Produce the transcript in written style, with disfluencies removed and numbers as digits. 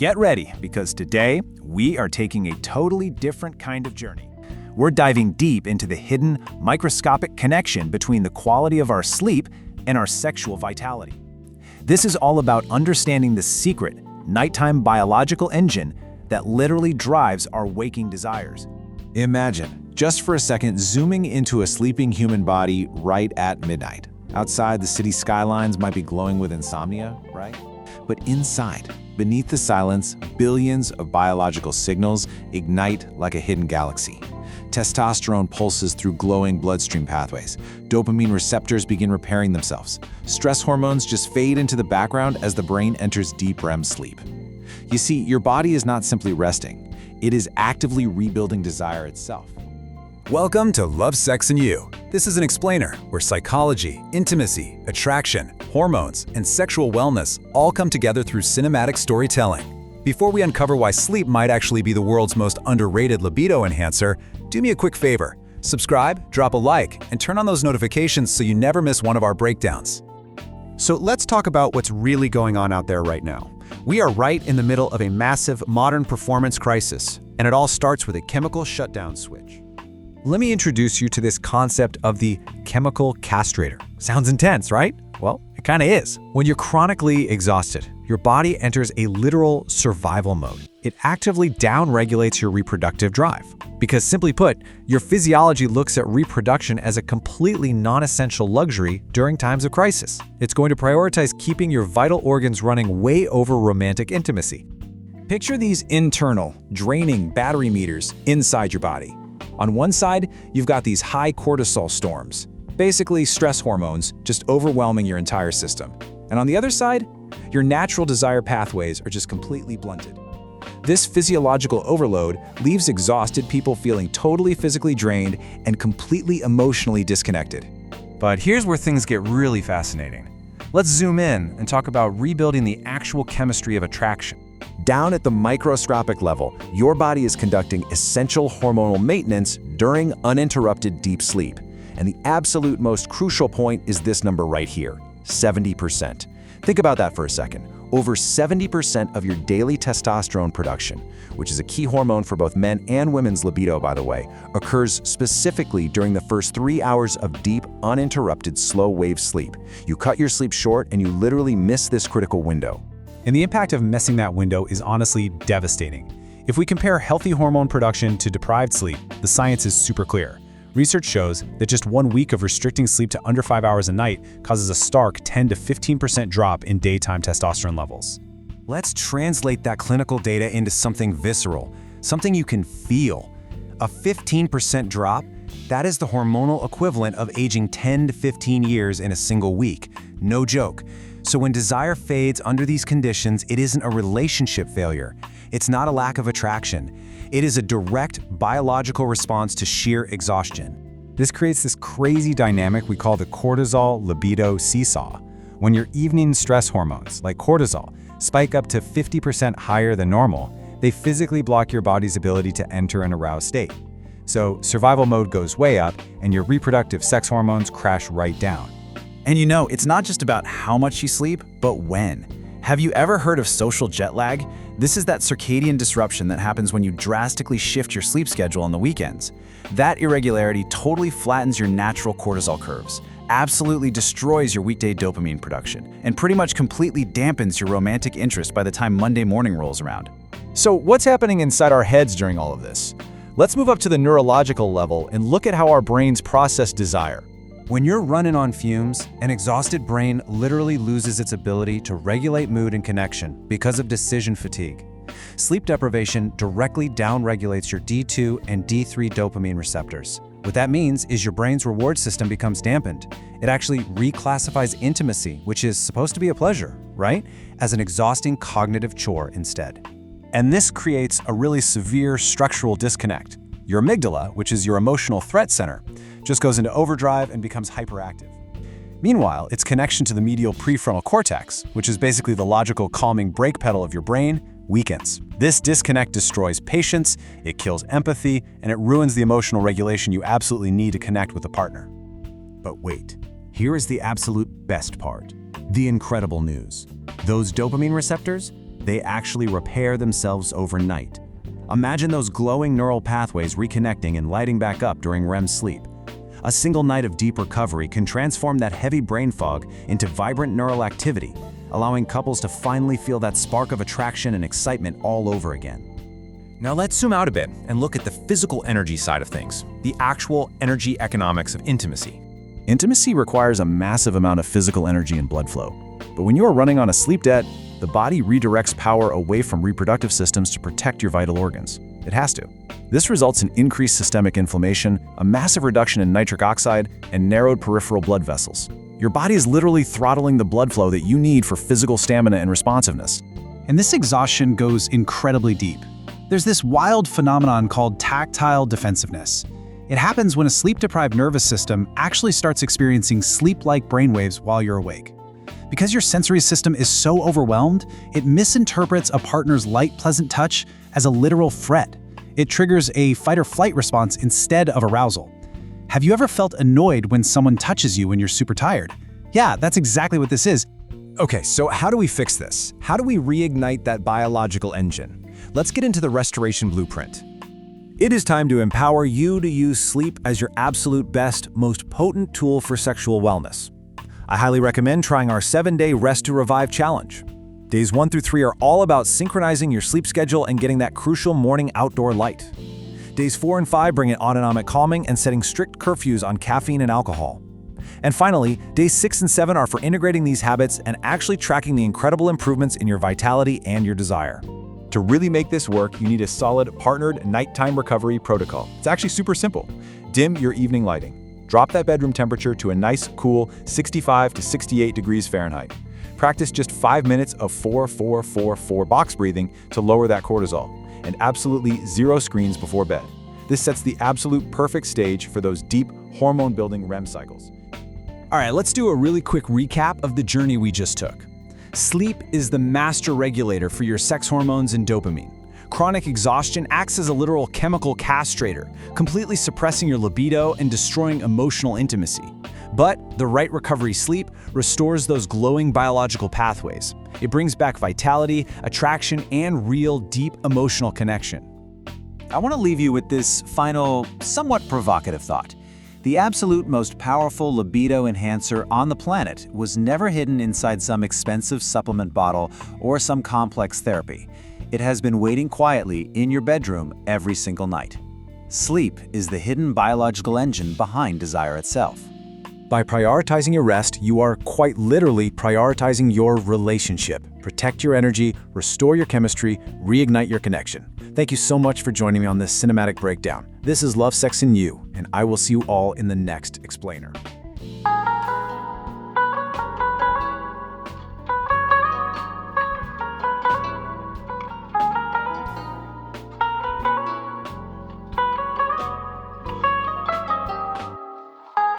Get ready, because today we are taking a totally different kind of journey. We're diving deep into the hidden, microscopic connection between the quality of our sleep and our sexual vitality. This is all about understanding the secret, nighttime biological engine that literally drives our waking desires. Imagine, just for a second, zooming into a sleeping human body right at midnight. Outside, the city skylines might be glowing with insomnia, right? But inside, beneath the silence, billions of biological signals ignite like a hidden galaxy. Testosterone pulses through glowing bloodstream pathways. Dopamine receptors begin repairing themselves. Stress hormones just fade into the background as the brain enters deep REM sleep. You see, your body is not simply resting. It is actively rebuilding desire itself. Welcome to Love, Sex, and You. This is an explainer where psychology, intimacy, attraction, hormones, and sexual wellness all come together through cinematic storytelling. Before we uncover why sleep might actually be the world's most underrated libido enhancer, do me a quick favor. Subscribe, drop a like, and turn on those notifications so you never miss one of our breakdowns. So let's talk about what's really going on out there right now. We are right in the middle of a massive modern performance crisis, and it all starts with a chemical shutdown switch. Let me introduce you to this concept of the chemical castrator. Sounds intense, right? Well, it kind of is. When you're chronically exhausted, your body enters a literal survival mode. It actively downregulates your reproductive drive. Because simply put, your physiology looks at reproduction as a completely non-essential luxury during times of crisis. It's going to prioritize keeping your vital organs running way over romantic intimacy. Picture these internal, draining battery meters inside your body. On one side, you've got these high cortisol storms, basically stress hormones just overwhelming your entire system. And on the other side, your natural desire pathways are just completely blunted. This physiological overload leaves exhausted people feeling totally physically drained and completely emotionally disconnected. But here's where things get really fascinating. Let's zoom in and talk about rebuilding the actual chemistry of attraction. Down at the microscopic level, your body is conducting essential hormonal maintenance during uninterrupted deep sleep. And the absolute most crucial point is this number right here, 70%. Think about that for a second. Over 70% of your daily testosterone production, which is a key hormone for both men and women's libido, by the way, occurs specifically during the first 3 hours of deep, uninterrupted, slow-wave sleep. You cut your sleep short and you literally miss this critical window. And the impact of missing that window is honestly devastating. If we compare healthy hormone production to deprived sleep, the science is super clear. Research shows that just 1 week of restricting sleep to under 5 hours a night causes a stark 10 to 15% drop in daytime testosterone levels. Let's translate that clinical data into something visceral, something you can feel. A 15% drop, that is the hormonal equivalent of aging 10 to 15 years in a single week. No joke. So when desire fades under these conditions, it isn't a relationship failure. It's not a lack of attraction. It is a direct biological response to sheer exhaustion. This creates this crazy dynamic we call the cortisol libido seesaw. When your evening stress hormones, like cortisol, spike up to 50% higher than normal, they physically block your body's ability to enter an aroused state. So survival mode goes way up, and your reproductive sex hormones crash right down. And you know, it's not just about how much you sleep, but when. Have you ever heard of social jet lag? This is that circadian disruption that happens when you drastically shift your sleep schedule on the weekends. That irregularity totally flattens your natural cortisol curves, absolutely destroys your weekday dopamine production, and pretty much completely dampens your romantic interest by the time Monday morning rolls around. So what's happening inside our heads during all of this? Let's move up to the neurological level and look at how our brains process desire. When you're running on fumes, an exhausted brain literally loses its ability to regulate mood and connection because of decision fatigue. Sleep deprivation directly downregulates your D2 and D3 dopamine receptors. What that means is your brain's reward system becomes dampened. It actually reclassifies intimacy, which is supposed to be a pleasure, right, as an exhausting cognitive chore instead. And this creates a really severe structural disconnect. Your amygdala, which is your emotional threat center, just goes into overdrive and becomes hyperactive. Meanwhile, its connection to the medial prefrontal cortex, which is basically the logical calming brake pedal of your brain, weakens. This disconnect destroys patience, it kills empathy, and it ruins the emotional regulation you absolutely need to connect with a partner. But wait, here is the absolute best part. The incredible news. Those dopamine receptors, they actually repair themselves overnight. Imagine those glowing neural pathways reconnecting and lighting back up during REM sleep. A single night of deep recovery can transform that heavy brain fog into vibrant neural activity, allowing couples to finally feel that spark of attraction and excitement all over again. Now let's zoom out a bit and look at the physical energy side of things, the actual energy economics of intimacy. Intimacy requires a massive amount of physical energy and blood flow. But when you are running on a sleep debt, the body redirects power away from reproductive systems to protect your vital organs. It has to. This results in increased systemic inflammation, a massive reduction in nitric oxide, and narrowed peripheral blood vessels. Your body is literally throttling the blood flow that you need for physical stamina and responsiveness. And this exhaustion goes incredibly deep. There's this wild phenomenon called tactile defensiveness. It happens when a sleep-deprived nervous system actually starts experiencing sleep-like brainwaves while you're awake. Because your sensory system is so overwhelmed, it misinterprets a partner's light, pleasant touch as a literal threat. It triggers a fight-or-flight response instead of arousal. Have you ever felt annoyed when someone touches you when you're super tired? Yeah, that's exactly what this is. Okay, so how do we fix this? How do we reignite that biological engine? Let's get into the restoration blueprint. It is time to empower you to use sleep as your absolute best, most potent tool for sexual wellness. I highly recommend trying our 7-day Rest to Revive challenge. Days 1 through 3 are all about synchronizing your sleep schedule and getting that crucial morning outdoor light. Days 4 and 5 bring in autonomic calming and setting strict curfews on caffeine and alcohol. And finally, days 6 and 7 are for integrating these habits and actually tracking the incredible improvements in your vitality and your desire. To really make this work, you need a solid, partnered nighttime recovery protocol. It's actually super simple. Dim your evening lighting. Drop that bedroom temperature to a nice, cool 65 to 68 degrees Fahrenheit. Practice just 5 minutes of 4-4-4-4 box breathing to lower that cortisol, and absolutely 0 screens before bed. This sets the absolute perfect stage for those deep, hormone-building REM cycles. All right, let's do a really quick recap of the journey we just took. Sleep is the master regulator for your sex hormones and dopamine. Chronic exhaustion acts as a literal chemical castrator, completely suppressing your libido and destroying emotional intimacy. But the right recovery sleep restores those glowing biological pathways. It brings back vitality, attraction, and real deep emotional connection. I want to leave you with this final, somewhat provocative thought. The absolute most powerful libido enhancer on the planet was never hidden inside some expensive supplement bottle or some complex therapy. It has been waiting quietly in your bedroom every single night. Sleep is the hidden biological engine behind desire itself. By prioritizing your rest, you are quite literally prioritizing your relationship. Protect your energy, restore your chemistry, reignite your connection. Thank you so much for joining me on this cinematic breakdown. This is Love, Sex, and You, and I will see you all in the next Explainer.